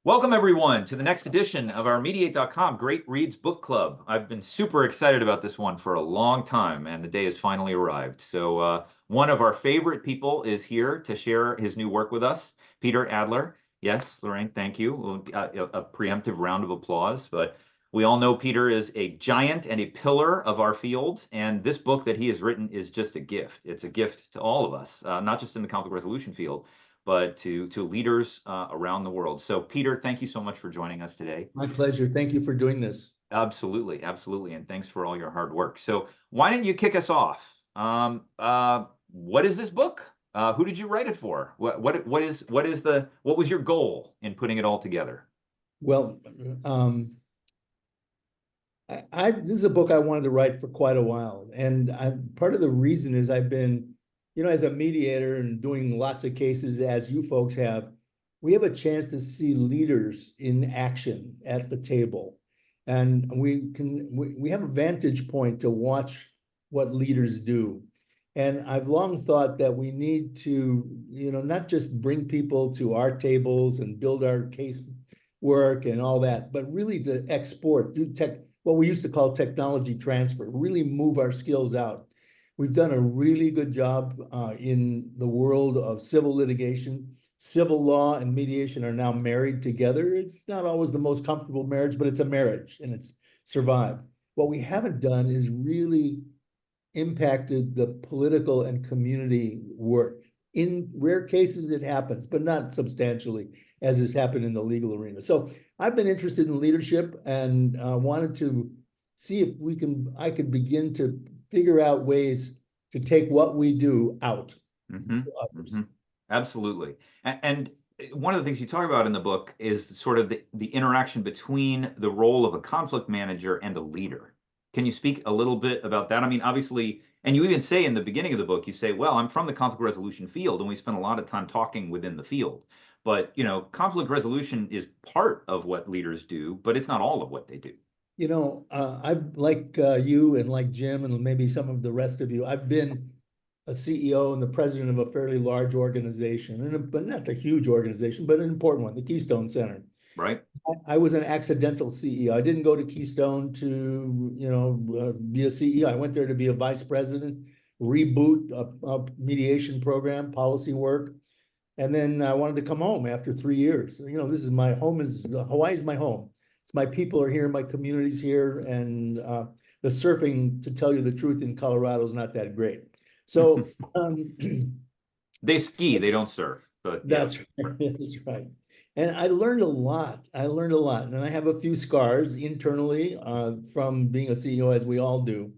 Welcome, everyone, to the next edition of our Mediate.com Great Reads Book Club. I've been super excited about this one for a long time, and the day has finally arrived. So one of our favorite people is here to share his new work with us, Peter Adler. Yes, Lorraine, thank you. A preemptive round of applause. But we all know Peter is a giant and a pillar of our field, and this book that he has written is just a gift. It's a gift to all of us, not just in the conflict resolution field, but to leaders around the world. So, Peter, thank you so much for joining us today. My pleasure. Thank you for doing this. Absolutely, absolutely, and thanks for all your hard work. So, why don't you kick us off? What is this book? Who did you write it for? What was your goal in putting it all together? Well, this is a book I wanted to write for quite a while, and part of the reason is I've been, as a mediator and doing lots of cases, as you folks have, we have a chance to see leaders in action at the table, and we have a vantage point to watch what leaders do. And I've long thought that we need to, not just bring people to our tables and build our case work and all that, but really to export, do what we used to call technology transfer, really move our skills out. We've done a really good job in the world of civil litigation. Civil law and mediation are now married together. It's not always the most comfortable marriage, but it's a marriage and it's survived. What we haven't done is really impacted the political and community work. In rare cases, it happens, but not substantially, as has happened in the legal arena. So I've been interested in leadership and wanted to see if I could begin to figure out ways to take what we do out to others. Absolutely. And one of the things you talk about in the book is sort of the interaction between the role of a conflict manager and a leader. Can you speak a little bit about that? I mean, obviously, and you even say in the beginning of the book, you say, well, I'm from the conflict resolution field, and we spend a lot of time talking within the field. But, conflict resolution is part of what leaders do, but it's not all of what they do. I've like you and like Jim and maybe some of the rest of you, I've been a CEO and the president of a fairly large organization, but not a huge organization, but an important one, the Keystone Center. Right. I was an accidental CEO. I didn't go to Keystone to, be a CEO. I went there to be a vice president, reboot a mediation program, policy work. And then I wanted to come home after 3 years. This is my home. Hawaii is my home. It's my people are here, my community's here, and the surfing, to tell you the truth, in Colorado is not that great. So they ski, they don't surf. But that's right. That's right. And I learned a lot. And I have a few scars internally from being a CEO, as we all do.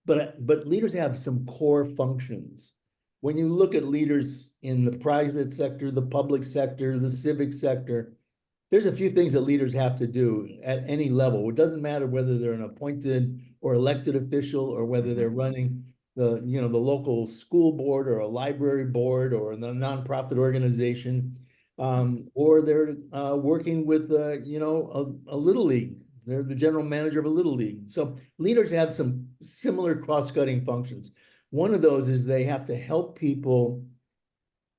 But leaders have some core functions. When you look at leaders in the private sector, the public sector, the civic sector, there's a few things that leaders have to do at any level. It doesn't matter whether they're an appointed or elected official, or whether they're running the local school board or a library board or a nonprofit organization, or they're working with a little league. They're the general manager of a little league. So leaders have some similar cross-cutting functions. One of those is they have to help people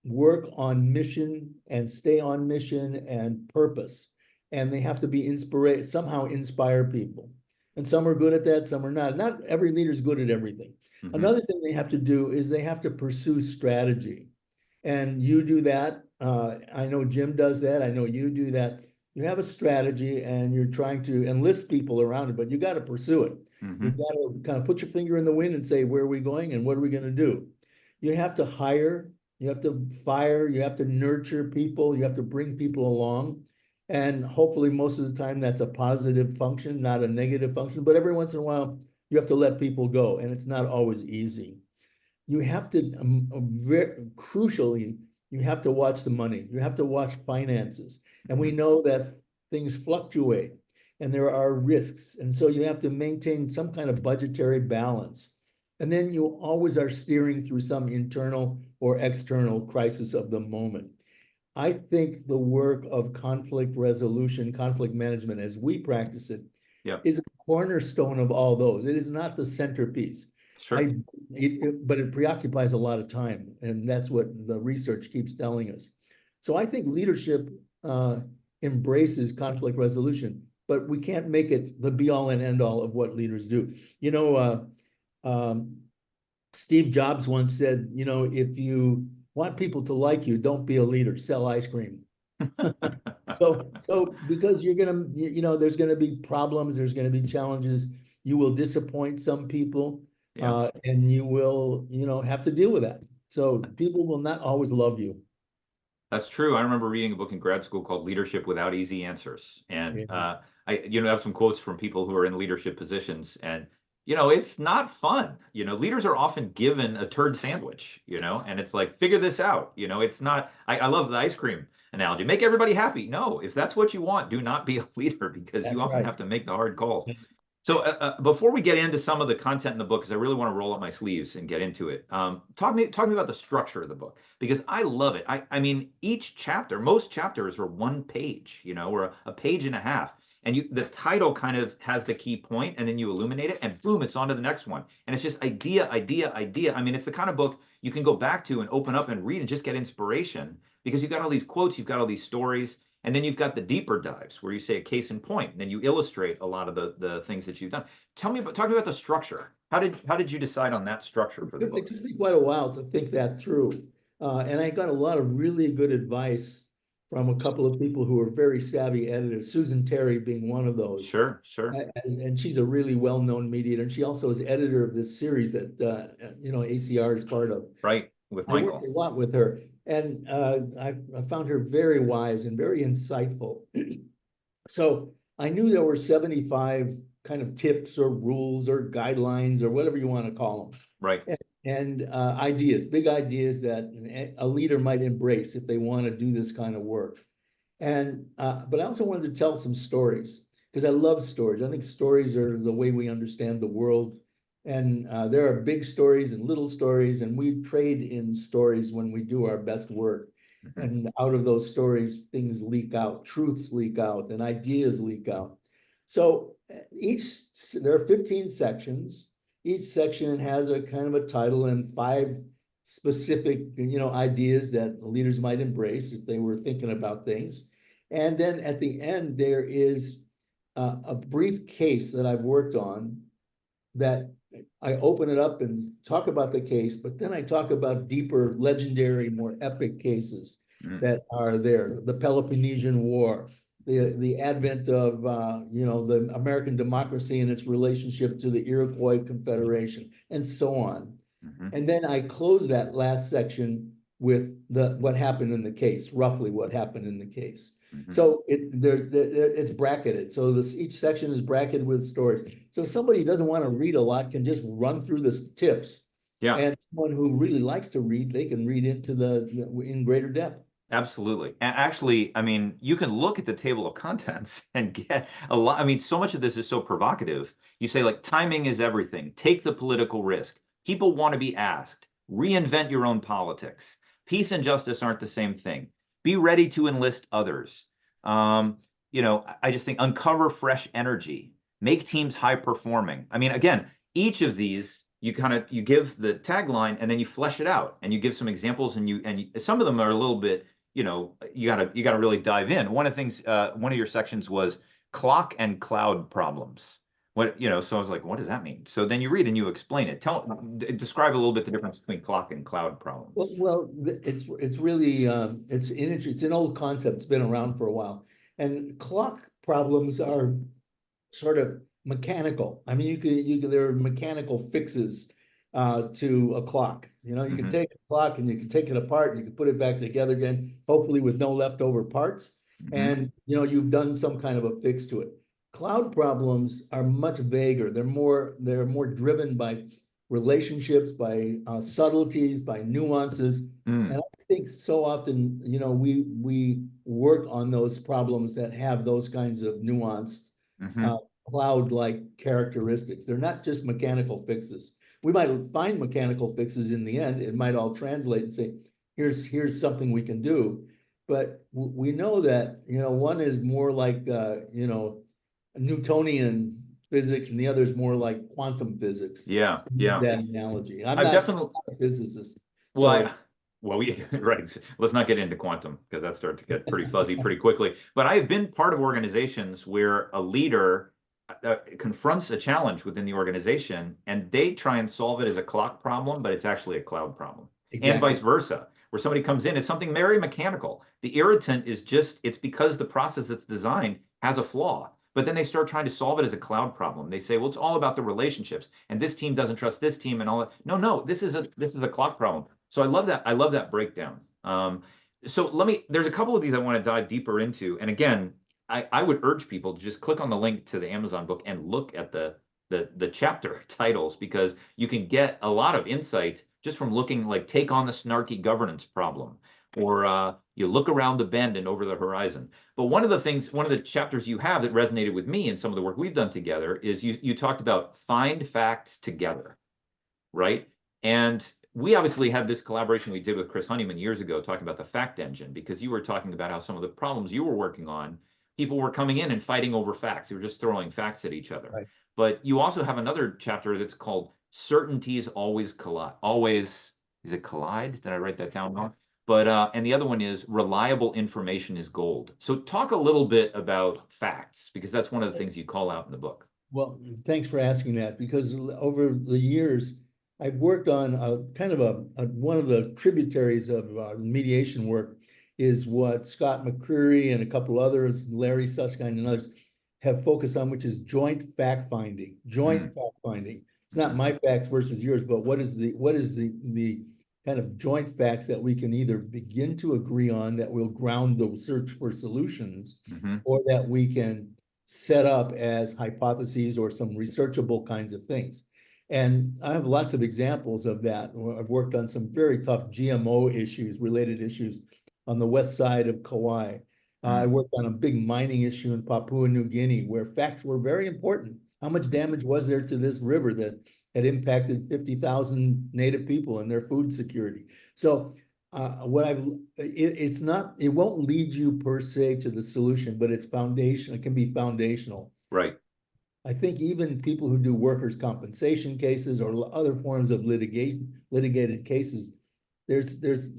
work on mission and stay on mission and purpose. And they have to be somehow inspire people. And some are good at that, some are not. Not every leader is good at everything. Another thing they have to do is they have to pursue strategy. And you do that. I know Jim does that. I know you do that. You have a strategy and you're trying to enlist people around it, but you got to pursue it. You've got to kind of put your finger in the wind and say, where are we going and what are we going to do? You have to hire, you have to fire, you have to nurture people, you have to bring people along. And hopefully most of the time that's a positive function, not a negative function, but every once in a while you have to let people go, and it's not always easy. You have to, very crucially, you have to watch the money. You have to watch finances. And we know that things fluctuate and there are risks. And so you have to maintain some kind of budgetary balance. And then you always are steering through some internal or external crisis of the moment. I think the work of conflict resolution, conflict management, as we practice it, is a cornerstone of all those. It is not the centerpiece. Sure. But it preoccupies a lot of time, and that's what the research keeps telling us. So I think leadership embraces conflict resolution, but we can't make it the be all and end all of what leaders do. You know, Steve Jobs once said, you know, if you want people to like you, don't be a leader, sell ice cream. So because you're gonna, you know, there's gonna be problems, there's gonna be challenges. You will disappoint some people, Yeah. and you will, you know, have to deal with that. So people will not always love you. That's true. I remember reading a book in grad school called Leadership Without Easy Answers. And Yeah. I have some quotes from people who are in leadership positions. And, it's not fun. Leaders are often given a turd sandwich, and it's like, figure this out. It's not, I love the ice cream analogy. Make everybody happy. No, if that's what you want, do not be a leader because you That's often right. have to make the hard calls. So before we get into some of the content in the book, because I really want to roll up my sleeves and get into it, talk to me about the structure of the book because I love it. I mean, each chapter, most chapters are one page, or a page and a half, and the title kind of has the key point, and then you illuminate it, and boom, it's on to the next one, and it's just idea, idea, idea. I mean, it's the kind of book you can go back to and open up and read and just get inspiration because you've got all these quotes, you've got all these stories. And then you've got the deeper dives where you say a case in point, and then you illustrate a lot of the things that you've done. Talk to me about the structure. How did you decide on that structure for the It book? took me quite a while to think that through. And I got a lot of really good advice from a couple of people who are very savvy editors, Susan Terry being one of those. Sure, sure. And she's a really well-known mediator. And she also is editor of this series that, ACR is part of. Right, with I worked Michael. a lot with her, and I found her very wise and very insightful. So I knew there were 75 kind of tips or rules or guidelines or whatever you want to call Right. them. And ideas, big ideas that a leader might embrace if they want to do this kind of work. And but I also wanted to tell some stories because I love stories. I think stories are the way we understand the world. And there are big stories and little stories, and we trade in stories when we do our best work. Mhm. And out of those stories, things leak out, truths leak out, and ideas leak out. So there are 15 sections. Each section has a kind of a title and 5 specific, ideas that leaders might embrace if they were thinking about things. And then at the end, there is a brief case that I've worked on that I open it up and talk about the case, but then I talk about deeper, legendary, more epic cases Mm. that are there. The Peloponnesian War, the advent of the American democracy and its relationship to the Iroquois Confederation, and so on. Mhm. And then I close that last section with what happened in the case, roughly what happened in the case. Mhm. So it's bracketed. So each section is bracketed with stories. So somebody who doesn't want to read a lot can just run through the tips. Yeah. And someone who really likes to read, they can read into in greater depth. Absolutely. Actually, I mean, you can look at the table of contents and get a lot. I mean, so much of this is so provocative. You say, like, timing is everything. Take the political risk. People want to be asked. Reinvent your own politics. Peace and justice aren't the same thing. Be ready to enlist others. I just think uncover fresh energy. Make teams high performing. I mean, again, each of these you give the tagline and then you flesh it out and you give some examples and some of them are a little bit you gotta really dive in. One of the things, one of your sections was clock and cloud problems. So I was like, what does that mean? So then you read and you explain it. Describe a little bit the difference between clock and cloud problems. Well, it's really it's an old concept. It's been around for a while, and clock problems are sort of mechanical. I mean, there are mechanical fixes to a clock. You can Hmm. take a clock and you can take it apart and you can put it back together again, hopefully with no leftover parts. Hmm. And you've done some kind of a fix to it. Cloud problems are much vaguer. They're more driven by relationships, by subtleties, by nuances. And Mm. I think so often, we work on those problems that have those kinds of nuanced uh, Hmm. cloud-like characteristics. They're not just mechanical fixes. We might find mechanical fixes in the end. It might all translate and say, here's something we can do. But we know that, one is more like, Newtonian physics and the other is more like quantum physics. Yeah, yeah. That analogy. I'm I've not definitely a physicist. well, I So Well, right. Let's not get into quantum because that starts to get pretty fuzzy pretty quickly. But I have been part of organizations where a leader confronts a challenge within the organization and they try and solve it as a clock problem, but it's actually a cloud problem. And vice Exactly. versa, where somebody comes in, it's something very mechanical. The irritant is just, it's because the process that's designed has a flaw. But then they start trying to solve it as a cloud problem. They say, well, it's all about the relationships, and this team doesn't trust this team, and all that. No, no, this is a clock problem. So I love that. I love that breakdown. So there's a couple of these I want to dive deeper into. And again, I would urge people to just click on the link to the Amazon book and look at the chapter titles, because you can get a lot of insight just from looking, like take on the snarky governance problem, or you look around the bend and over the horizon. But one of the chapters you have that resonated with me in some of the work we've done together is you talked about find facts together, right? And we obviously had this collaboration we did with Chris Honeyman years ago talking about the fact engine, because you were talking about how some of the problems you were working on, people were coming in and fighting over facts. They were just throwing facts at each other. Right. But you also have another chapter that's called Certainties Always Collide. Always, is it collide? Did I write that down wrong? But and the other one is reliable information is gold. So talk a little bit about facts, because that's one of the things you call out in the book. Well, thanks for asking that, because over the years, I've worked on a kind of one of the tributaries of mediation work is what Scott McCreary and a couple others, Larry Susskind and others, have focused on, which is joint fact finding. Joint fact finding. It's not my facts versus yours, but what is the kind of joint facts that we can either begin to agree on that will ground the search for solutions, or that we can set up as hypotheses or some researchable kinds of things. And I have lots of examples of that. I've worked on some very tough GMO issues, related issues on the west side of Kauai. I worked on a big mining issue in Papua New Guinea where facts were very important. How much damage was there to this river that had impacted 50,000 native people and their food security? So it's not, it won't lead you per se to the solution, but it's foundation. It can be foundational. Right. I think even people who do workers' compensation cases or other forms of litigated cases, there's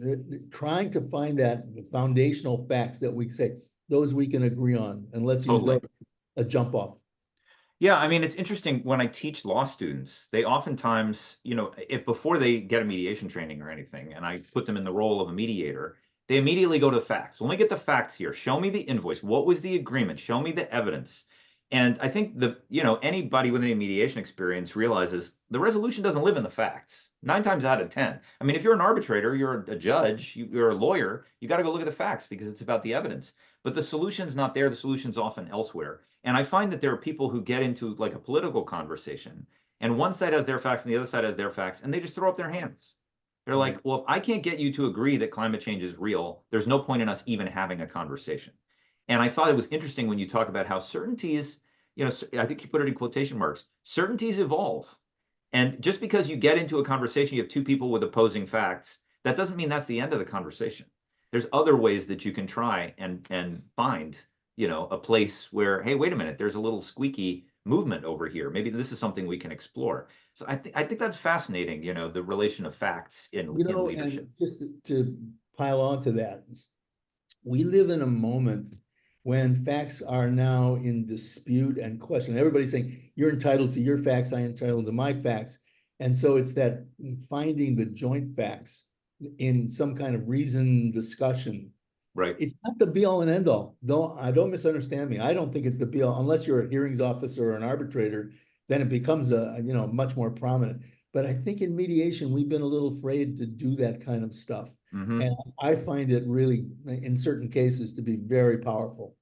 trying to find that foundational facts that we say, those we can agree on, and let's use a jump off. Yeah, I mean, it's interesting when I teach law students, they oftentimes, if before they get a mediation training or anything, and I put them in the role of a mediator, they immediately go to the facts. Let me get the facts here. Show me the invoice. What was the agreement? Show me the evidence. And I think anybody with any mediation experience realizes the resolution doesn't live in the facts. 9 times out of 10. I mean, if you're an arbitrator, you're a judge, you're a lawyer, you got to go look at the facts because it's about the evidence. But the solution's not there. The solution's often elsewhere. And I find that there are people who get into like a political conversation, and one side has their facts and the other side has their facts, and they just throw up their hands. They're like, well, if I can't get you to agree that climate change is real, there's no point in us even having a conversation. And I thought it was interesting when you talk about how certainties, I think you put it in quotation marks, certainties evolve. And just because you get into a conversation, you have two people with opposing facts, that doesn't mean that's the end of the conversation. There's other ways that you can try and find a place where, hey, wait a minute, there's a little squeaky movement over here. Maybe this is something we can explore. So I think that's fascinating, the relation of facts in leadership. And just to pile on to that, we live in a moment when facts are now in dispute and question. Everybody's saying, you're entitled to your facts, I'm entitled to my facts. And so it's that finding the joint facts in some kind of reasoned discussion. Right. It's not the be all and end all. Don't misunderstand me. I don't think it's the be all, unless you're a hearings officer or an arbitrator, then it becomes much more prominent. But I think in mediation, we've been a little afraid to do that kind of stuff. And I find it really, in certain cases, to be very powerful.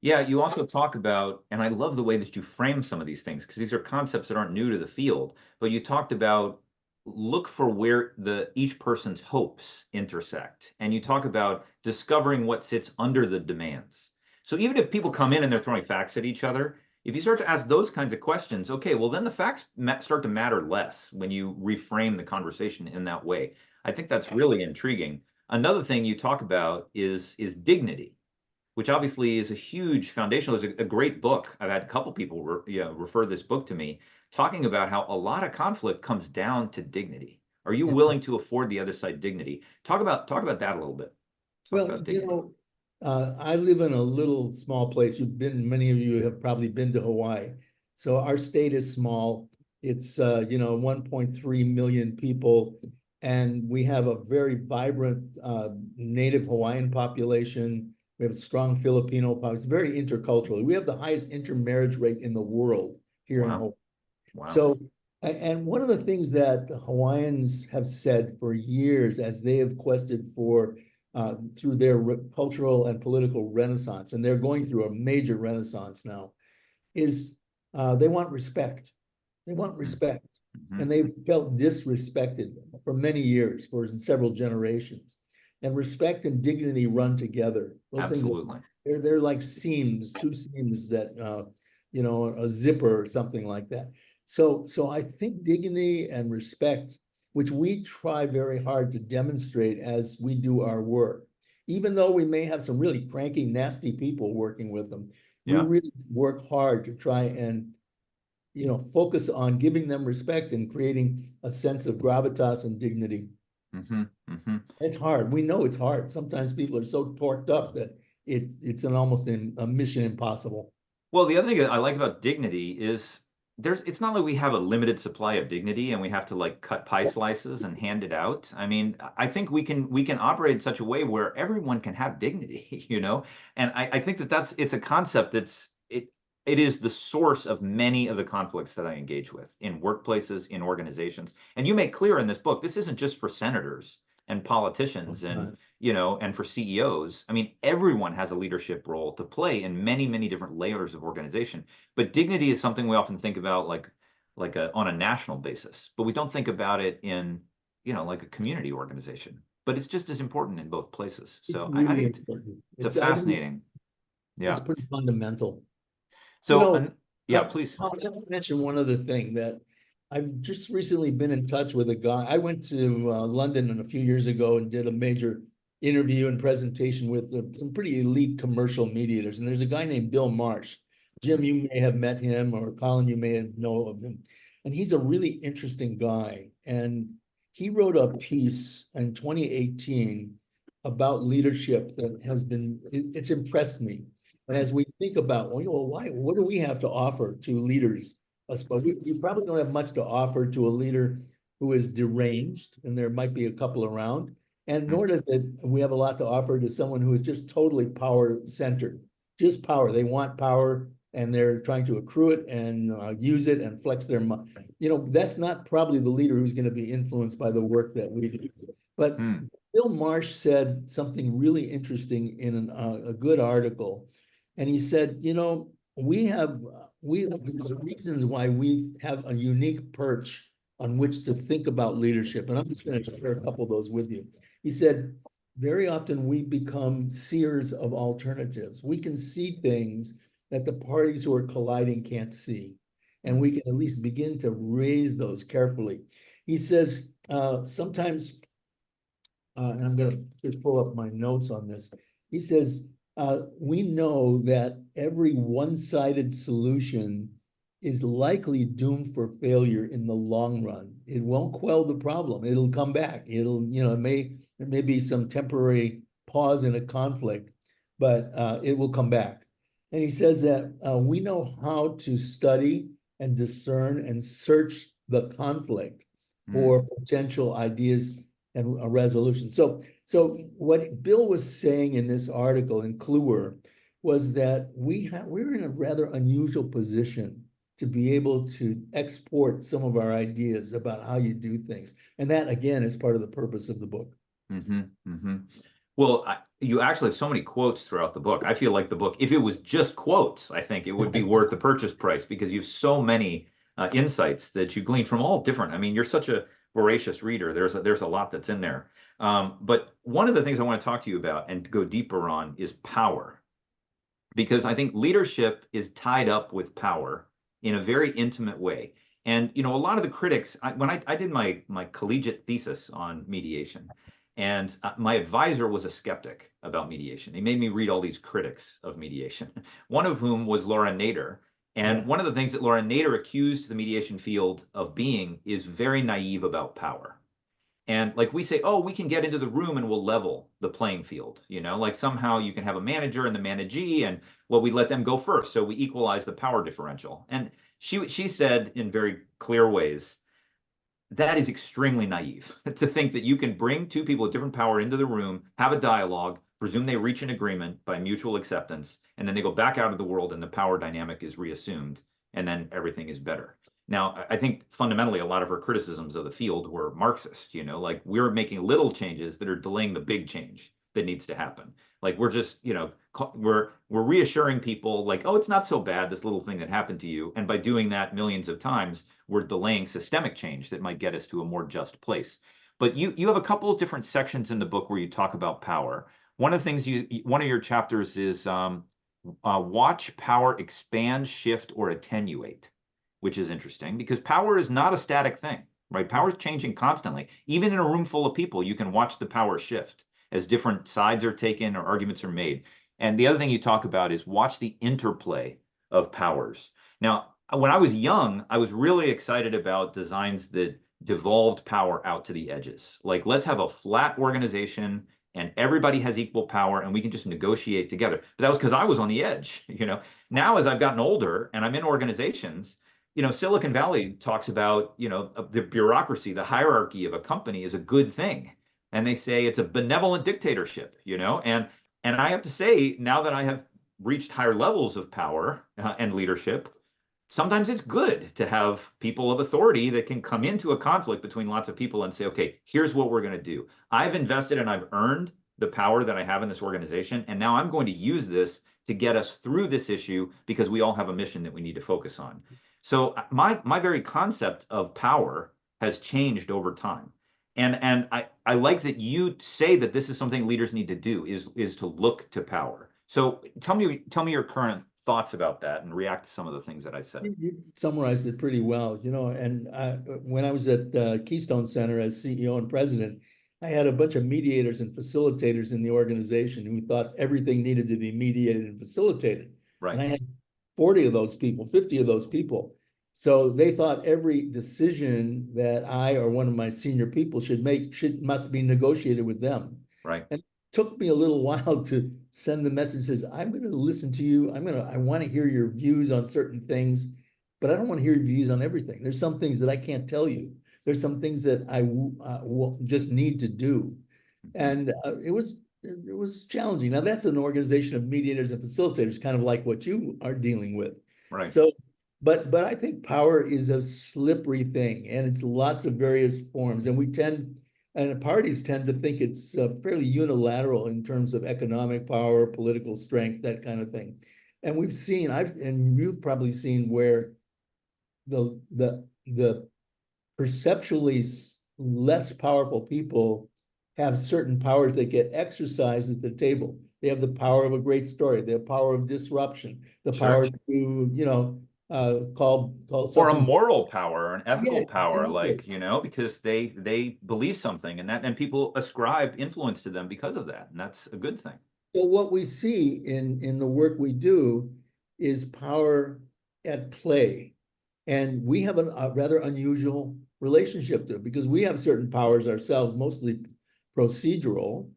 Yeah, you also talk about, and I love the way that you frame some of these things, because these are concepts that aren't new to the field, but you talked about look for where each person's hopes intersect. And you talk about discovering what sits under the demands. So even if people come in and they're throwing facts at each other, if you start to ask those kinds of questions, okay, well, then the facts start to matter less when you reframe the conversation in that way. I think that's really intriguing. Another thing you talk about is dignity, which obviously is a huge foundation. There's a great book. I've had a couple people refer this book to me, talking about how a lot of conflict comes down to dignity, Are you willing to afford the other side dignity? Talk about that a little bit. Talk Well, about dignity. I live in a little small place. Many of you have probably been to Hawaii. So our state is small. It's, 1.3 million people. And we have a very vibrant native Hawaiian population. We have a strong Filipino population, very intercultural. We have the highest intermarriage rate in the world here in Wow. Hawaii. Wow. So, and one of the things that the Hawaiians have said for years as they have quested for through their cultural and political renaissance, and they're going through a major renaissance now, is they want respect. They want respect. Mm-hmm. And they've felt disrespected for many years, for several generations. And respect and dignity run together. Those things, Absolutely. they're like seams, two seams that, a zipper or something like that. So I think dignity and respect, which we try very hard to demonstrate as we do our work, even though we may have some really cranky, nasty people working with them, we Yeah. really work hard to try and focus on giving them respect and creating a sense of gravitas and dignity. Mm-hmm. Mm-hmm. It's hard. We know it's hard. Sometimes people are so torqued up that it's an almost a mission impossible. Well, the other thing that I like about dignity is it's not like we have a limited supply of dignity and we have to like cut pie slices and hand it out. I mean, I think we can operate in such a way where everyone can have dignity, you know? And I think it's a concept it is the source of many of the conflicts that I engage with in workplaces, in organizations. And you make clear in this book, this isn't just for senators and politicians and for CEOs. I mean, everyone has a leadership role to play in many, many different layers of organization. But dignity is something we often think about on a national basis, but we don't think about it in, like a community organization. But it's just as important in both places. It's So I really think important. it's a I think fascinating, it's yeah. pretty fundamental. You So, know, yeah, please. I'll mention one other thing that I've just recently been in touch with a guy. I went to London a few years ago and did a major interview and presentation with some pretty elite commercial mediators. And there's a guy named Bill Marsh. Jim, you may have met him, or Colin, you may know of him. And he's a really interesting guy. And he wrote a piece in 2018 about leadership that it's impressed me. And as we think about, well, what do we have to offer to leaders? I suppose we probably don't have much to offer to a leader who is deranged, and there might be a couple around. And nor does we have a lot to offer to someone who is just totally power centered, just power. They want power and they're trying to accrue it and use it and flex their mind. That's not probably the leader who's going to be influenced by the work that we do. But Bill Marsh said something really interesting in a good article. And he said, there's reasons why we have a unique perch on which to think about leadership. And I'm just going to share a couple of those with you. He said, very often we become seers of alternatives. We can see things that the parties who are colliding can't see. And we can at least begin to raise those carefully. He says, sometimes, and I'm going to just pull up my notes on this. He says, we know that every one-sided solution is likely doomed for failure in the long run. It won't quell the problem. It'll come back. There may be some temporary pause in a conflict, but it will come back. And he says that we know how to study and discern and search the conflict for potential ideas and a resolution. So what Bill was saying in this article in Kluwer was that we're in a rather unusual position to be able to export some of our ideas about how you do things. And that, again, is part of the purpose of the book. Well, you actually have so many quotes throughout the book. I feel like the book, if it was just quotes, I think it would be worth the purchase price because you have so many insights that you glean from all different. I mean, you're such a voracious reader. There's a lot that's in there. But one of the things I want to talk to you about and to go deeper on is power, because I think leadership is tied up with power in a very intimate way. And a lot of the critics, when I did my collegiate thesis on mediation, and my advisor was a skeptic about mediation. He made me read all these critics of mediation, one of whom was Laura Nader. And one of the things that Laura Nader accused the mediation field of being is very naive about power. And like we say, oh, we can get into the room and we'll level the playing field, like somehow you can have a manager and the managee, and well, we let them go first. So we equalize the power differential. And she said in very clear ways, that is extremely naive to think that you can bring two people with different power into the room, have a dialogue, presume they reach an agreement by mutual acceptance, and then they go back out of the world and the power dynamic is reassumed, and then everything is better. Now, I think fundamentally a lot of her criticisms of the field were Marxist, like we're making little changes that are delaying the big change that needs to happen. Like we're just, we're reassuring people like, oh, it's not so bad, this little thing that happened to you. And by doing that millions of times, we're delaying systemic change that might get us to a more just place. But you have a couple of different sections in the book where you talk about power. One of the things one of your chapters is watch power expand, shift, or attenuate, which is interesting because power is not a static thing, right? Power is changing constantly. Even in a room full of people, you can watch the power shift as different sides are taken or arguments are made. And the other thing you talk about is watch the interplay of powers. Now, when I was young, I was really excited about designs that devolved power out to the edges. Like, let's have a flat organization and everybody has equal power and we can just negotiate together. But that was because I was on the edge, Now, as I've gotten older and I'm in organizations, Silicon Valley talks about, the bureaucracy, the hierarchy of a company is a good thing. And they say it's a benevolent dictatorship, and I have to say, now that I have reached higher levels of power and leadership, sometimes it's good to have people of authority that can come into a conflict between lots of people and say, okay, here's what we're going to do. I've invested and I've earned the power that I have in this organization, and now I'm going to use this to get us through this issue because we all have a mission that we need to focus on. So my very concept of power has changed over time. And I like that you say that this is something leaders need to do is to look to power. So tell me your current thoughts about that and react to some of the things that I said. You summarized it pretty well, and when I was at Keystone Center as CEO and president, I had a bunch of mediators and facilitators in the organization who thought everything needed to be mediated and facilitated. Right. And I had 40 of those people, 50 of those people. So they thought every decision that I or one of my senior people should make must be negotiated with them. Right. And it took me a little while to send the messages. I'm going to listen to you. I want to hear your views on certain things, but I don't want to hear your views on everything. There's some things that I can't tell you. There's some things that I will just need to do. And it was challenging. Now that's an organization of mediators and facilitators, kind of like what you are dealing with. Right. So, but I think power is a slippery thing, and it's lots of various forms, and parties tend to think it's fairly unilateral in terms of economic power, political strength, that kind of thing. And we've seen, and you've probably seen where the perceptually less powerful people have certain powers that get exercised at the table. They have the power of a great story, the power of disruption, the power to, call or a moral power, an ethical power, exactly. like, because they believe something and people ascribe influence to them because of that. And that's a good thing. So what we see in the work we do is power at play. And we have a rather unusual relationship to it because we have certain powers ourselves, mostly procedural,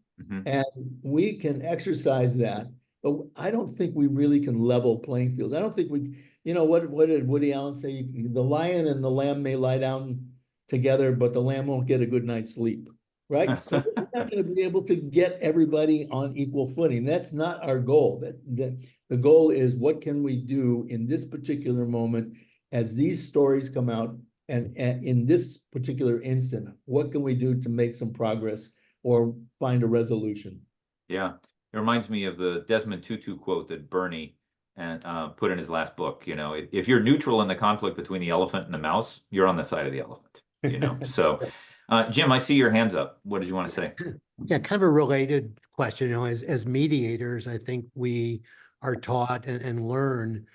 and we can exercise that. But I don't think we really can level playing fields. I don't think what did Woody Allen say? The lion and the lamb may lie down together, but the lamb won't get a good night's sleep, right? So we're not going to be able to get everybody on equal footing. That's not our goal. The goal is what can we do in this particular moment as these stories come out, and in this particular instant, what can we do to make some progress or find a resolution? Yeah, it reminds me of the Desmond Tutu quote that Bernie put in his last book. If you're neutral in the conflict between the elephant and the mouse, you're on the side of the elephant. So, Jim, I see your hands up. What did you want to say? Yeah, kind of a related question. As mediators, I think we are taught and learn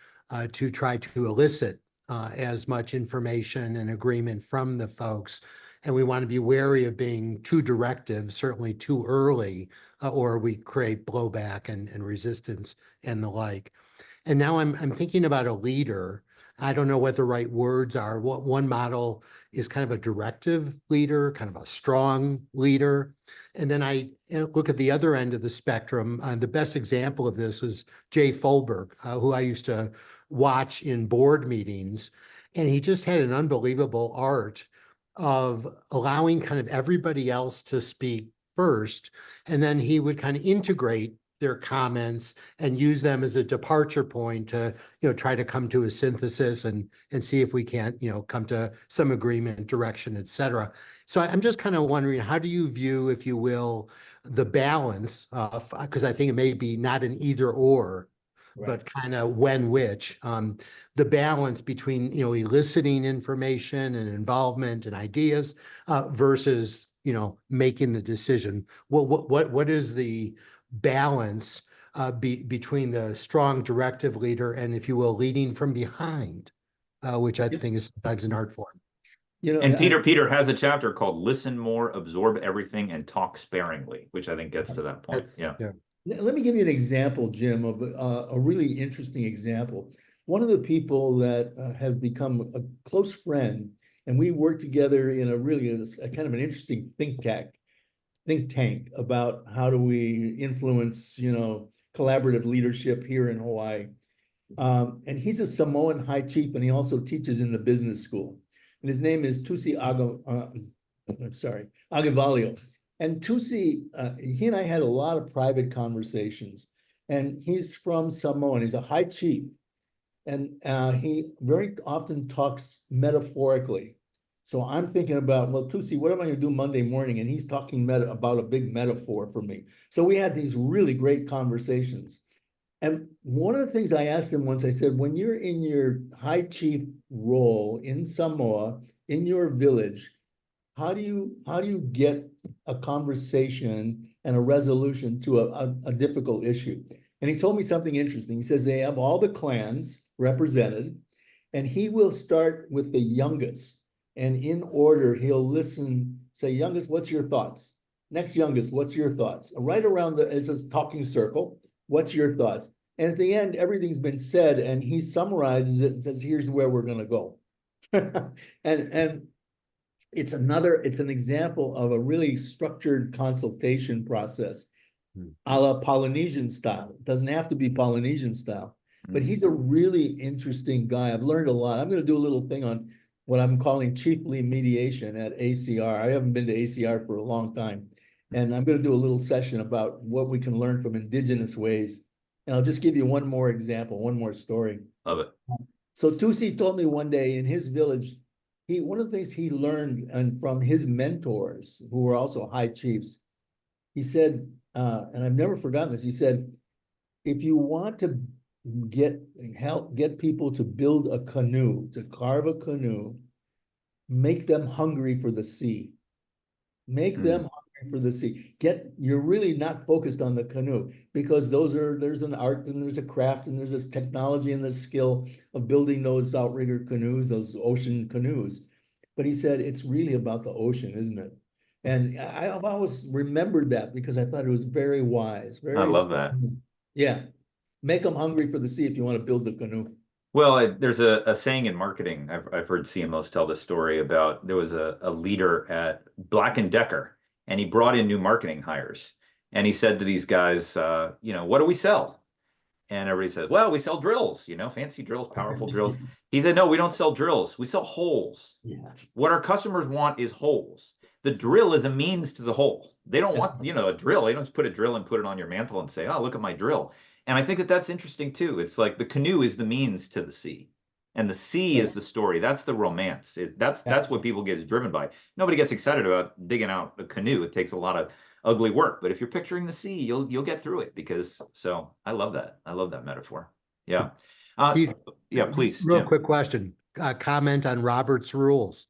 to try to elicit as much information and agreement from the folks. And we want to be wary of being too directive, certainly too early, or we create blowback and resistance and the like. And now I'm thinking about a leader I don't know what the right words are. What one model is kind of a directive leader, kind of a strong leader. And then I look at the other end of the spectrum. The best example of this is Jay Folberg, who I used to watch in board meetings. And he just had an unbelievable art of allowing kind of everybody else to speak first. And then he would kind of integrate their comments and use them as a departure point to, try to come to a synthesis and see if we can't, come to some agreement, direction, et cetera. So I'm just kind of wondering, how do you view, if you will, the balance of, because I think it may be not an either or, but kind of when which, the balance between, eliciting information and involvement and ideas versus, making the decision. What is the balance between the strong directive leader and, if you will, leading from behind, which I think is sometimes an art form. And Peter has a chapter called "Listen More, Absorb Everything, and Talk Sparingly," which I think gets to that point. Yeah. Let me give you an example, Jim, of a really interesting example. One of the people that have become a close friend, and we work together in a kind of an interesting think tank about how do we influence, collaborative leadership here in Hawaii. And he's a Samoan high chief, and he also teaches in the business school. And his name is Agavalio. And Tusi, he and I had a lot of private conversations. And he's from Samoa, and he's a high chief. And he very often talks metaphorically. So I'm thinking about, well, Tusi, what am I going to do Monday morning? And he's talking about a big metaphor for me. So we had these really great conversations. And one of the things I asked him once, I said, when you're in your high chief role in Samoa, in your village, how do you get a conversation and a resolution to a difficult issue? And he told me something interesting. He says they have all the clans represented, and he will start with the youngest. And in order, he'll listen, say, youngest, what's your thoughts? Next youngest, what's your thoughts? Right around it's a talking circle. What's your thoughts? And at the end, everything's been said, and he summarizes it and says, here's where we're going to go. and it's an example of a really structured consultation process, a la Polynesian style. It doesn't have to be Polynesian style, but he's a really interesting guy. I've learned a lot. I'm going to do a little thing on what I'm calling chiefly mediation at ACR. I haven't been to ACR for a long time. And I'm going to do a little session about what we can learn from indigenous ways. And I'll just give you one more example, one more story. Love it. So Tusi told me one day in his village, one of the things he learned and from his mentors, who were also high chiefs, he said, and I've never forgotten this, he said, if you want to get people to build a canoe, to carve a canoe, make them hungry for the sea. Make them hungry for the sea. You're really not focused on the canoe, because there's an art and there's a craft and there's this technology and this skill of building those outrigger canoes, those ocean canoes. But he said, it's really about the ocean, isn't it? And I've always remembered that because I thought it was very wise. I love that. Yeah. Make them hungry for the sea if you want to build the canoe. Well, there's a saying in marketing. I've heard CMOs tell this story about, there was a leader at Black & Decker, and he brought in new marketing hires. And he said to these guys, what do we sell? And everybody said, well, we sell drills, fancy drills, powerful drills. He said, no, we don't sell drills. We sell holes. Yeah. What our customers want is holes. The drill is a means to the hole. They don't want, a drill. They don't just put a drill and put it on your mantle and say, oh, look at my drill. And I think that that's interesting too. It's like the canoe is the means to the sea, and the sea is the story. That's the romance. That's what people get driven by. Nobody gets excited about digging out a canoe. It takes a lot of ugly work, but if you're picturing the sea, you'll get through it. So I love that. I love that metaphor. Yeah. Yeah, please. Real Jim. quick question. Comment on Robert's rules.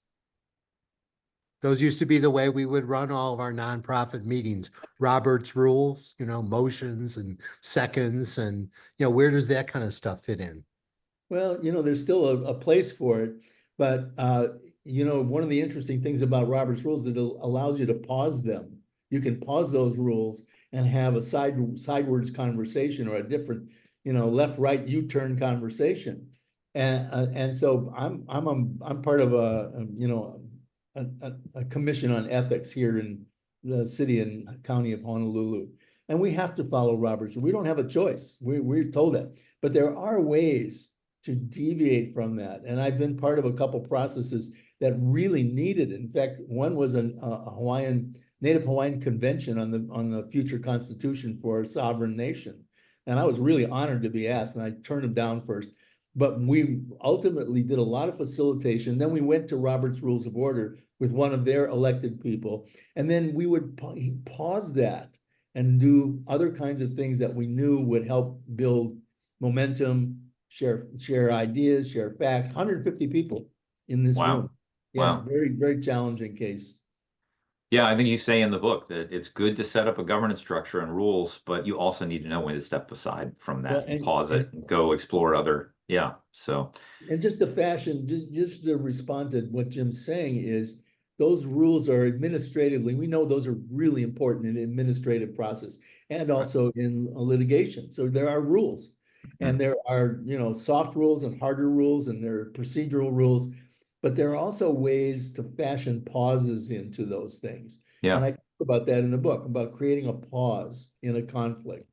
Those used to be the way we would run all of our nonprofit meetings. Robert's rules, motions and seconds, and where does that kind of stuff fit in? Well, there's still a place for it, but one of the interesting things about Robert's rules is it allows you to pause them. You can pause those rules and have a sidewards conversation or a different, left-right U-turn conversation. And so I'm part of a commission on ethics here in the city and county of Honolulu. And we have to follow Robert's. We don't have a choice. We're told that. But there are ways to deviate from that. And I've been part of a couple processes that really needed it. In fact, one was a Native Hawaiian convention on the future constitution for a sovereign nation. And I was really honored to be asked, and I turned them down first. But we ultimately did a lot of facilitation. Then we went to Robert's Rules of Order with one of their elected people. And then we would pause that and do other kinds of things that we knew would help build momentum, share ideas, share facts. 150 people in this room. Yeah, Wow. very, very challenging case. Yeah, I think you say in the book that it's good to set up a governance structure and rules, but you also need to know when to step aside from that Well, and pause it and go explore other. Yeah. So, and just the fashion, just to respond to what Jim's saying is those rules are administratively, we know those are really important in administrative process and also in litigation. So there are rules and there are, soft rules and harder rules and there are procedural rules, but there are also ways to fashion pauses into those things. yeah. And I talk about that in the book, about creating a pause in a conflict.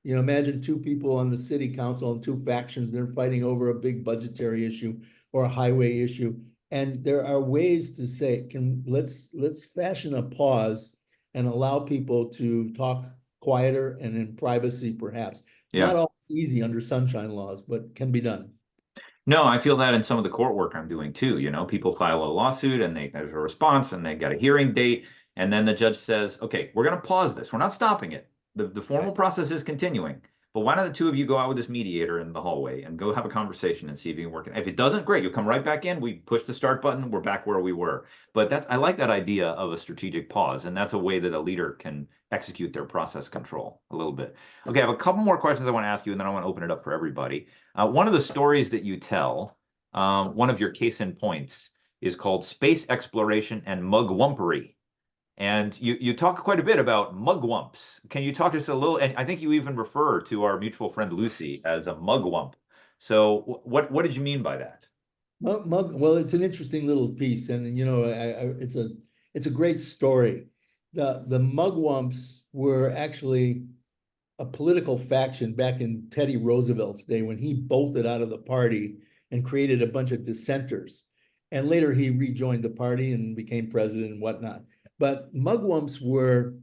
Imagine two people on the city council and two factions, they're fighting over a big budgetary issue or a highway issue. And there are ways to say, let's fashion a pause and allow people to talk quieter and in privacy, perhaps. Yeah. Not always easy under sunshine laws, but can be done. No, I feel that in some of the court work I'm doing too. People file a lawsuit and there's a response and they got a hearing date. And then the judge says, okay, we're going to pause this. We're not stopping it. The formal process is continuing. But why don't the two of you go out with this mediator in the hallway and go have a conversation and see if you can work it? If it doesn't, great. You'll come right back in. We push the start button. We're back where we were. But I like that idea of a strategic pause. And that's a way that a leader can execute their process control a little bit. Okay, I have a couple more questions I want to ask you, and then I want to open it up for everybody. One of the stories that you tell, one of your case in points, is called Space Exploration and Mugwumpery. And you talk quite a bit about mugwumps. Can you talk to us a little? And I think you even refer to our mutual friend Lucy as a mugwump. So what did you mean by that? Well, it's an interesting little piece, and it's a great story. The Mugwumps were actually a political faction back in Teddy Roosevelt's day when he bolted out of the party and created a bunch of dissenters. And later he rejoined the party and became president and whatnot. But Mugwumps were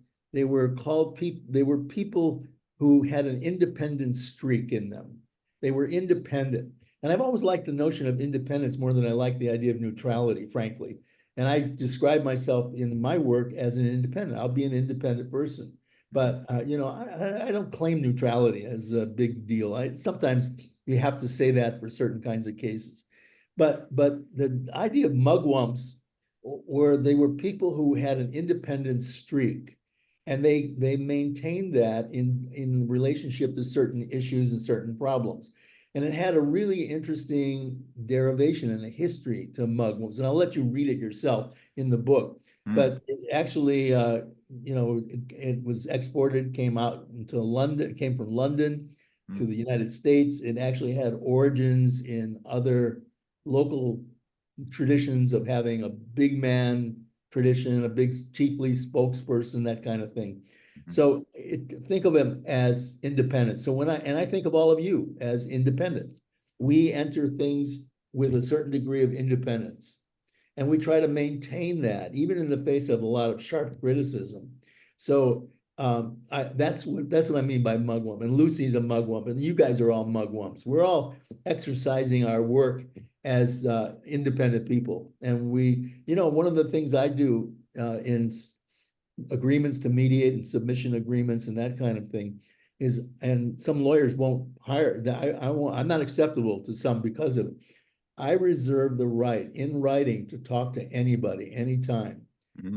people who had an independent streak in them. They were independent. And I've always liked the notion of independence more than I like the idea of neutrality, frankly. And I describe myself in my work as an independent. I'll be an independent person. But I don't claim neutrality as a big deal. Sometimes you have to say that for certain kinds of cases. But the idea of mugwumps they were people who had an independent streak, and they maintained that in relationship to certain issues and certain problems. And it had a really interesting derivation and a history to mugwumps. And I'll let you read it yourself in the book. But it actually, it was exported, came out into London, it came from London to the United States. It actually had origins in other local traditions of having a big man tradition, a big chiefly spokesperson, that kind of thing. So think of him as independent. So I think of all of you as independents. We enter things with a certain degree of independence. And we try to maintain that, even in the face of a lot of sharp criticism. So that's what I mean by mugwump. And Lucy's a mugwump, and you guys are all mugwumps. We're all exercising our work as independent people. And one of the things I do in agreements to mediate and submission agreements and that kind of thing is, and some lawyers won't hire, I'm not acceptable to some because of it. I reserve the right in writing to talk to anybody, anytime.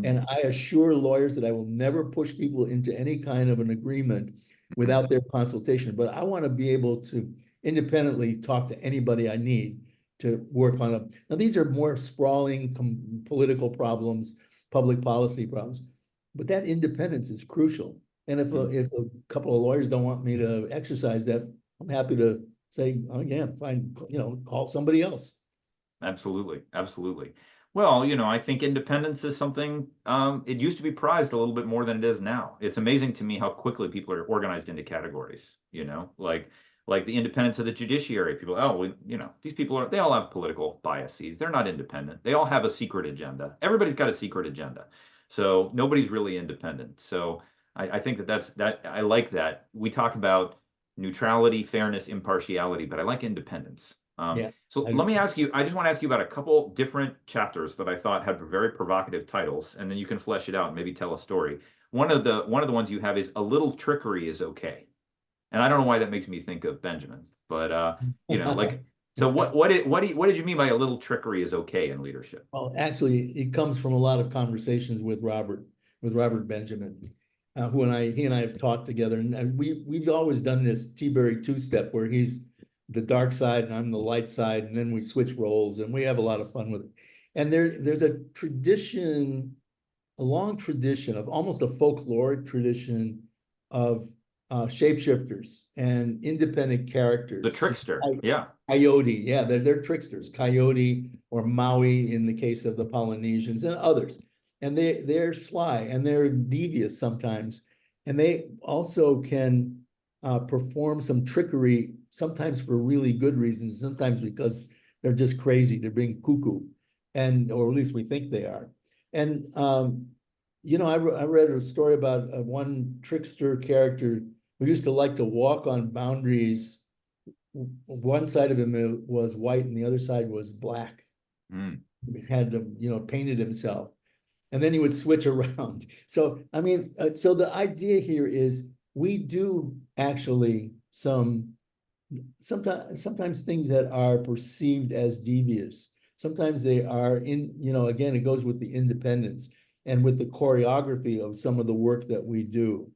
And I assure lawyers that I will never push people into any kind of an agreement without their consultation. But I want to be able to independently talk to anybody I need to work on them. Now, these are more sprawling political problems, public policy problems, but that independence is crucial. And if a couple of lawyers don't want me to exercise that, I'm happy to say, oh yeah, fine, call somebody else. Absolutely. Absolutely. Well, I think independence is something, it used to be prized a little bit more than it is now. It's amazing to me how quickly people are organized into categories, like the independence of the judiciary. People, oh, these people they all have political biases. They're not independent. They all have a secret agenda. Everybody's got a secret agenda. So nobody's really independent. So I think that I like that. We talk about neutrality, fairness, impartiality, but I like independence. Yeah. So let me ask you, I just want to ask you about a couple different chapters that I thought had very provocative titles, and then you can flesh it out and maybe tell a story. One of the ones you have is "A Little Trickery is Okay." And I don't know why that makes me think of Benjamin, but like, so what did you mean by "A little trickery is okay" in leadership? Well, actually, it comes from a lot of conversations with Robert Benjamin, he and I have talked together, and we've always done this T-Berry two-step where he's the dark side and I'm the light side, and then we switch roles, and we have a lot of fun with it. And there's a long tradition of almost a folkloric tradition of shapeshifters and independent characters. The trickster, yeah. Coyote, yeah, they're tricksters. Coyote or Maui in the case of the Polynesians and others. And they're sly and they're devious sometimes. And they also can perform some trickery, sometimes for really good reasons, sometimes because they're just crazy. They're being cuckoo, or at least we think they are. And I read a story about one trickster character who used to like to walk on boundaries. One side of him was white and the other side was black. He had to, painted himself. And then he would switch around. So, I mean, so the idea here is we do actually sometimes things that are perceived as devious. Sometimes they are again, it goes with the independence and with the choreography of some of the work that we do.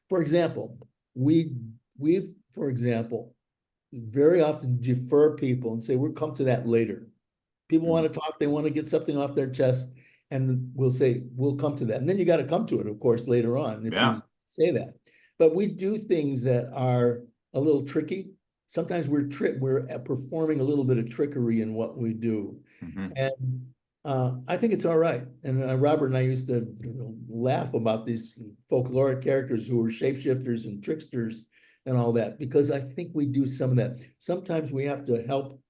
For example, we very often defer people and say, we'll come to that later. People want to talk, they want to get something off their chest, and we'll say, we'll come to that. And then you got to come to it, of course, later on, if you say that. But we do things that are a little tricky. Sometimes we're performing a little bit of trickery in what we do. And I think it's all right. And Robert and I used to laugh about these folkloric characters who were shapeshifters and tricksters and all that, because I think we do some of that. Sometimes we have to help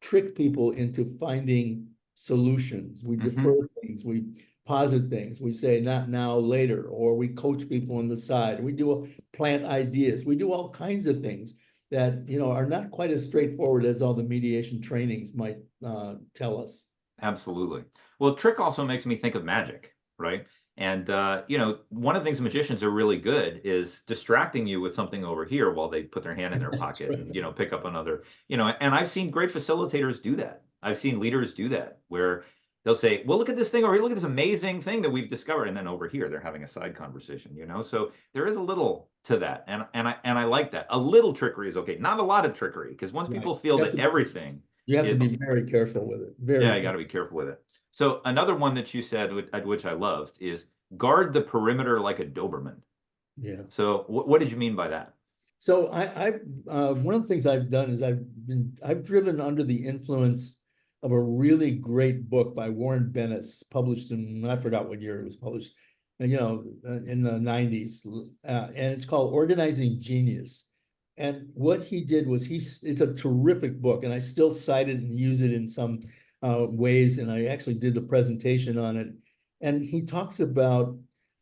trick people into finding solutions. We defer things, we posit things, we say not now, later, or we coach people on the side. We do plant ideas. We do all kinds of things that are not quite as straightforward as all the mediation trainings might tell us. Absolutely. Well, trick also makes me think of magic, right? And one of the things magicians are really good is distracting you with something over here while they put their hand in their pocket and pick up another, and I've seen great facilitators do that. I've seen leaders do that where they'll say, well, look at this thing over here, look at this amazing thing that we've discovered, and then over here they're having a side conversation, so there is a little to that, and I like that. A little trickery is okay, not a lot of trickery, because once people feel that everything, you have to be very careful with it. You got to be careful with it. So another one that you said, which I loved, is guard the perimeter like a Doberman. Yeah. So what did you mean by that? So one of the things I've done is I've driven under the influence of a really great book by Warren Bennis, published in, I forgot what year it was published, in the 90s. And it's called Organizing Genius. And what he did was it's a terrific book, and I still cite it and use it in some ways. And I actually did a presentation on it. And he talks about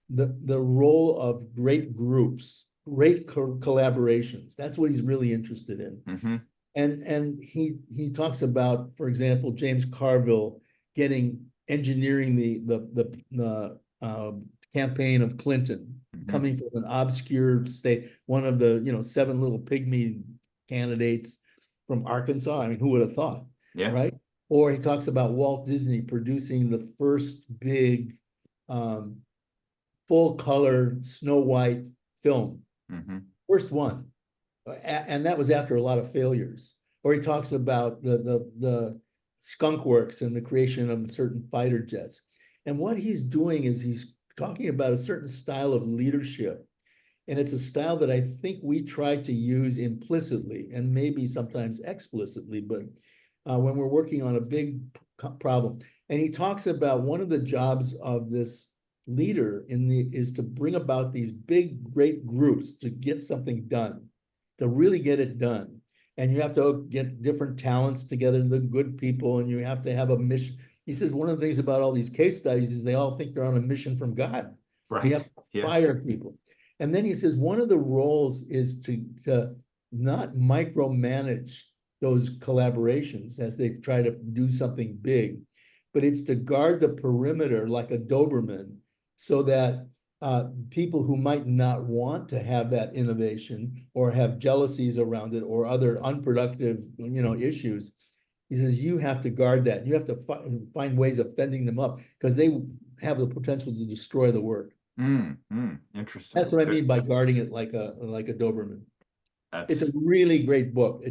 the role of great groups, great collaborations. That's what he's really interested in. And he talks about, for example, James Carville engineering the campaign of Clinton, coming from an obscure state, one of the 7 little pygmy candidates from Arkansas. I mean, who would have thought? Yeah. Right. Or he talks about Walt Disney producing the first big full color Snow White film, first one, and that was after a lot of failures. Or he talks about the Skunk Works and the creation of certain fighter jets. And what he's doing is he's talking about a certain style of leadership And it's a style that I think we try to use implicitly and maybe sometimes explicitly, but when we're working on a big problem. And he talks about one of the jobs of this leader is to bring about these big, great groups to get something done, to really get it done. And you have to get different talents together, the good people, and you have to have a mission. He says one of the things about all these case studies is they all think they're on a mission from God. Right. We have to inspire people. And then he says one of the roles is to not micromanage those collaborations as they try to do something big, but it's to guard the perimeter like a Doberman so that people who might not want to have that innovation or have jealousies around it or other unproductive, issues. He says, you have to guard that. You have to find ways of fending them up because they have the potential to destroy the work. Interesting. That's what I mean by guarding it like a Doberman. It's a really great book.